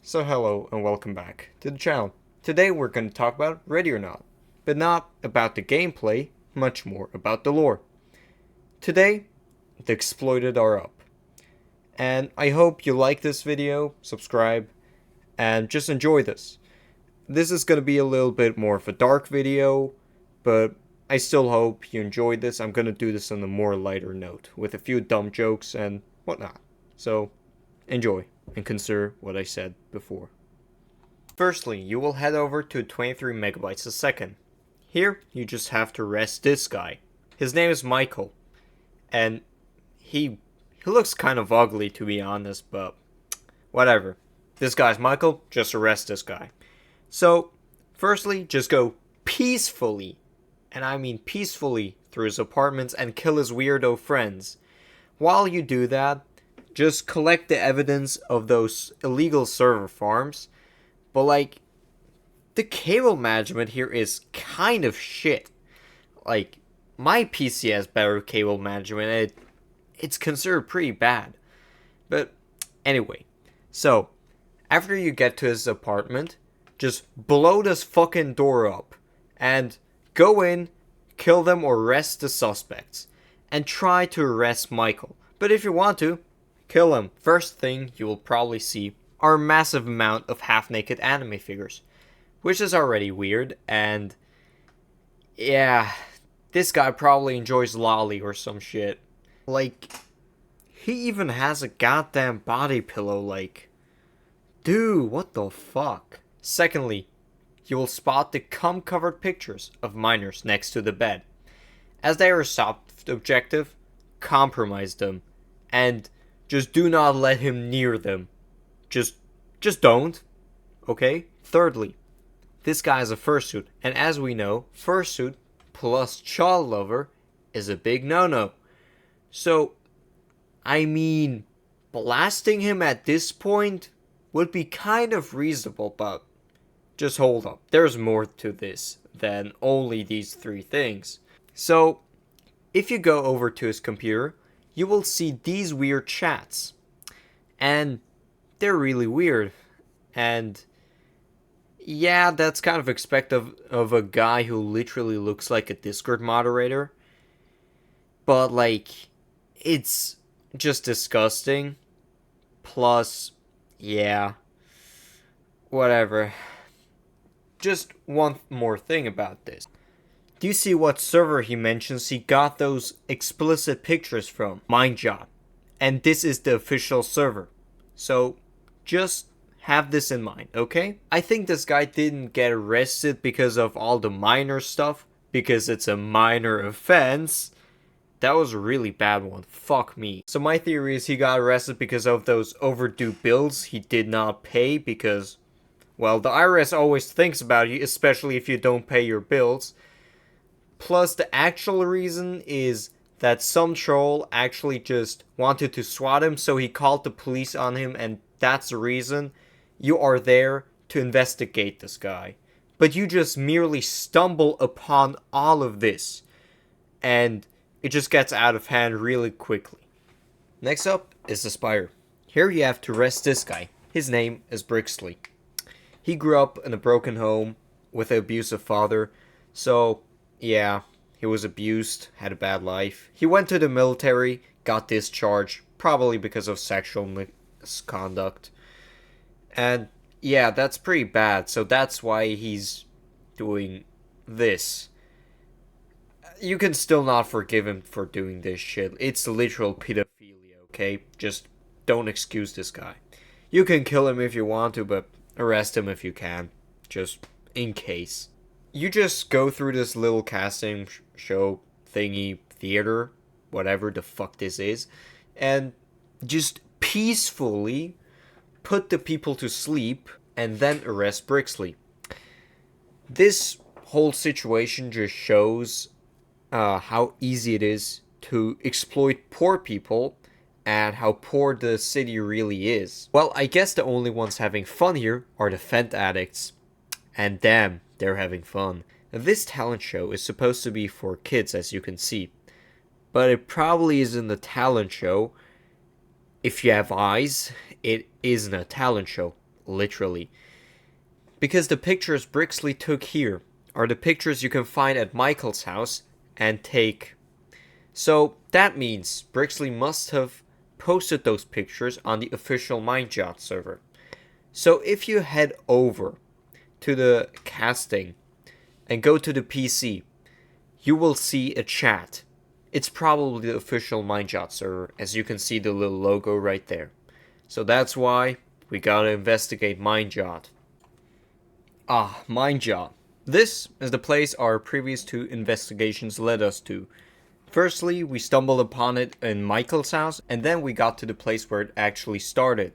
So hello and welcome back to the channel. Today we're going to talk about Ready or Not, but not about the gameplay, much more about the lore. Today, the exploited are up. And I hope you like this video, subscribe, and just enjoy this. This is going to be a little bit more of a dark video, but I still hope you enjoyed this. I'm going to do this on a more lighter note, with a few dumb jokes and whatnot. So, enjoy, and consider what I said before. Firstly, you will head over to 23 megabytes a second. Here, you just have to arrest this guy. His name is Michael, and he looks kind of ugly, to be honest, but whatever. This guy's Michael, just arrest this guy. So, firstly, just go peacefully, and I mean peacefully, through his apartments and kill his weirdo friends. While you do that, just collect the evidence of those illegal server farms. But like, the cable management here is kind of shit. Like, my PC has better cable management and it's considered pretty bad. But anyway, so after you get to his apartment, just blow this fucking door up and go in, kill them or arrest the suspects. And try to arrest Michael. But if you want to, kill him. First thing you will probably see are a massive amount of half-naked anime figures, which is already weird, and yeah, this guy probably enjoys lolly or some shit. Like, he even has a goddamn body pillow, like, dude, what the fuck? Secondly, you will spot the cum-covered pictures of minors next to the bed. As they are a soft objective, compromise them, and just do not let him near them. Just don't. Okay? Thirdly, this guy is a fursuit, and as we know, fursuit plus child lover is a big no-no. So, I mean, blasting him at this point would be kind of reasonable, but just hold up. There's more to this than only these three things. So, if you go over to his computer, you will see these weird chats. And they're really weird. And yeah, that's kind of expected of a guy who literally looks like a Discord moderator. But like, it's just disgusting. Plus, yeah, whatever. Just one more thing about this. Do you see what server he mentions he got those explicit pictures from? Mindjot. And this is the official server. So, just have this in mind, okay? I think this guy didn't get arrested because of all the minor stuff, because it's a minor offense. That was a really bad one. Fuck me. So my theory is he got arrested because of those overdue bills he did not pay because, well, the IRS always thinks about you, especially if you don't pay your bills. Plus, the actual reason is that some troll actually just wanted to swat him, so he called the police on him, and that's the reason. You are there to investigate this guy. But you just merely stumble upon all of this, and it just gets out of hand really quickly. Next up is the Spire. Here you have to arrest this guy. His name is Brixley. He grew up in a broken home with an abusive father, so yeah, he was abused, had a bad life. He went to the military, got discharged, probably because of sexual misconduct. And yeah, that's pretty bad, so that's why he's doing this. You can still not forgive him for doing this shit. It's literal pedophilia, okay? Just don't excuse this guy. You can kill him if you want to, but arrest him if you can. Just in case. You just go through this little casting show thingy theater, whatever the fuck this is, and just peacefully put the people to sleep and then arrest Brixley. This whole situation just shows how easy it is to exploit poor people and how poor the city really is. Well, I guess the only ones having fun here are the Fent addicts. And damn, they're having fun. This talent show is supposed to be for kids, as you can see. But it probably isn't a talent show. If you have eyes, it isn't a talent show. literally. Because the pictures Brixley took here are the pictures you can find at Michael's house and take. So that means Brixley must have posted those pictures on the official Mindjot server. So if you head over to the casting and go to the PC, you will see a chat. It's probably the official Mindjot server, as you can see the little logo right there. So that's why we gotta investigate Mindjot. Mindjot. This is the place our previous 2 investigations led us to. Firstly, we stumbled upon it in Michael's house, and then we got to the place where it actually started.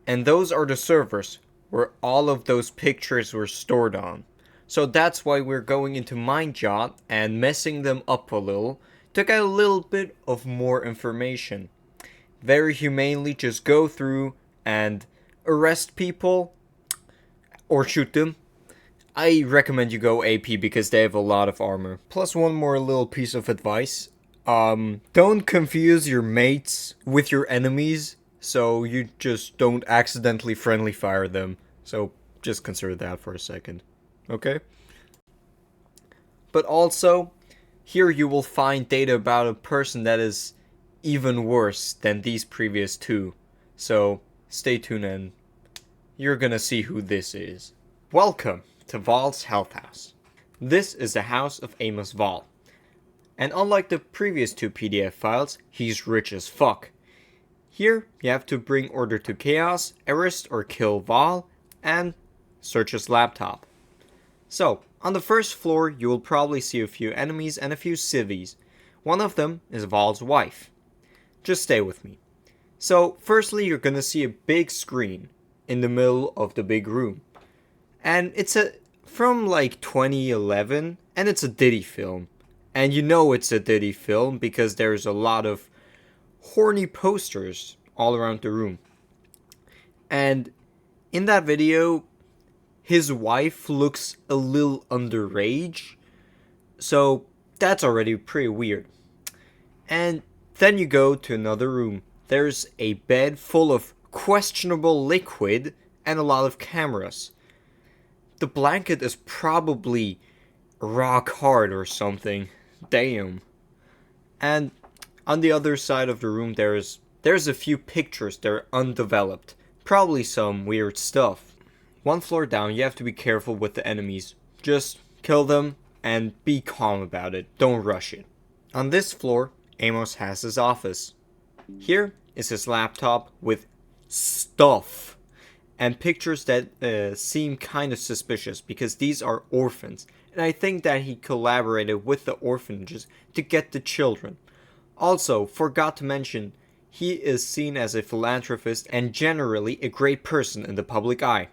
And those are the servers where all of those pictures were stored on. So that's why we're going into Mindjot and messing them up a little to get a little bit of more information. Very humanely, just go through and arrest people or shoot them. I recommend you go AP because they have a lot of armor. Plus one more little piece of advice. Don't confuse your mates with your enemies, so you just don't accidentally friendly fire them. So just consider that for a second. Okay? But also, here you will find data about a person that is even worse than these previous 2. So stay tuned and you're gonna see who this is. Welcome to Val's Health House. This is the house of Amos V. And unlike the previous 2 PDF files, he's rich as fuck. Here, you have to bring order to chaos, arrest or kill Val, and search his laptop. So, on the first floor, you will probably see a few enemies and a few civvies. One of them is Val's wife. Just stay with me. So, firstly, you're gonna see a big screen in the middle of the big room. And it's from like 2011, and it's a Diddy film. And you know it's a Diddy film because there's a lot of horny posters all around the room. And in that video, his wife looks a little underage. So that's already pretty weird. And then you go to another room. There's a bed full of questionable liquid and a lot of cameras. The blanket is probably rock hard or something. Damn. And on the other side of the room there's a few pictures that are undeveloped. Probably some weird stuff. One floor down, you have to be careful with the enemies. Just kill them and be calm about it. Don't rush it. On this floor, Amos has his office. Here is his laptop with stuff. And pictures that seem kind of suspicious because these are orphans. And I think that he collaborated with the orphanages to get the children. Also, forgot to mention, he is seen as a philanthropist and generally a great person in the public eye.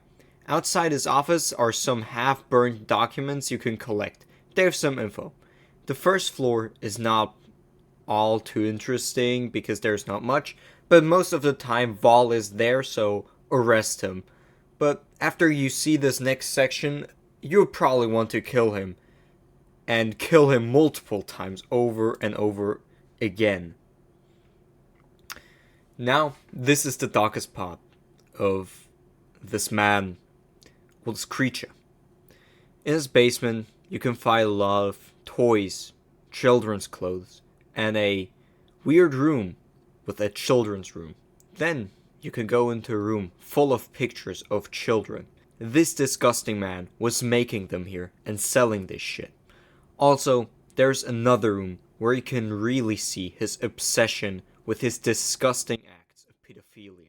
Outside his office are some half-burned documents you can collect. They have some info. The first floor is not all too interesting because there's not much, but most of the time Val is there, so arrest him. But after you see this next section, you'll probably want to kill him. And kill him multiple times over and over again. Now, this is the darkest part of this man, well, this creature. In his basement, you can find a lot of toys, children's clothes, and a weird room with a children's room. Then you can go into a room full of pictures of children. This disgusting man was making them here and selling this shit. Also, there's another room where you can really see his obsession with his disgusting acts of pedophilia.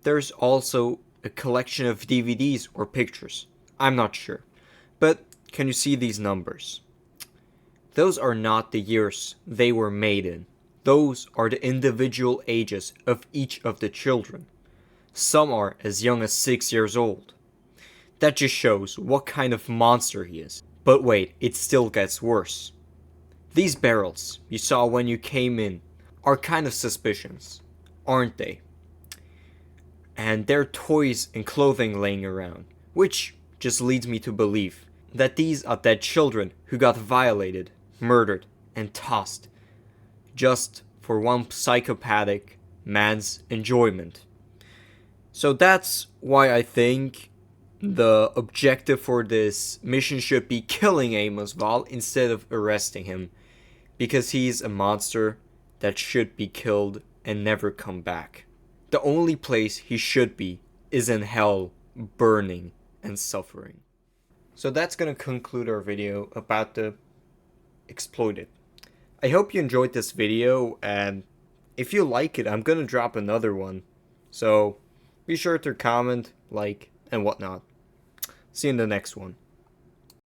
There's also a collection of DVDs or pictures. I'm not sure. But can you see these numbers? Those are not the years they were made in. Those are the individual ages of each of the children. Some are as young as 6 years old. That just shows what kind of monster he is. But wait, it still gets worse. These barrels you saw when you came in are kind of suspicious, aren't they? And there are toys and clothing laying around, which just leads me to believe that these are dead children who got violated, murdered, and tossed just for one psychopathic man's enjoyment. So that's why I think the objective for this mission should be killing Amos V instead of arresting him, because he's a monster that should be killed and never come back. The only place he should be is in hell, burning and suffering. So that's gonna conclude our video about the exploited. I hope you enjoyed this video, and if you like it, I'm gonna drop another one. So be sure to comment, like, and whatnot. See you in the next one.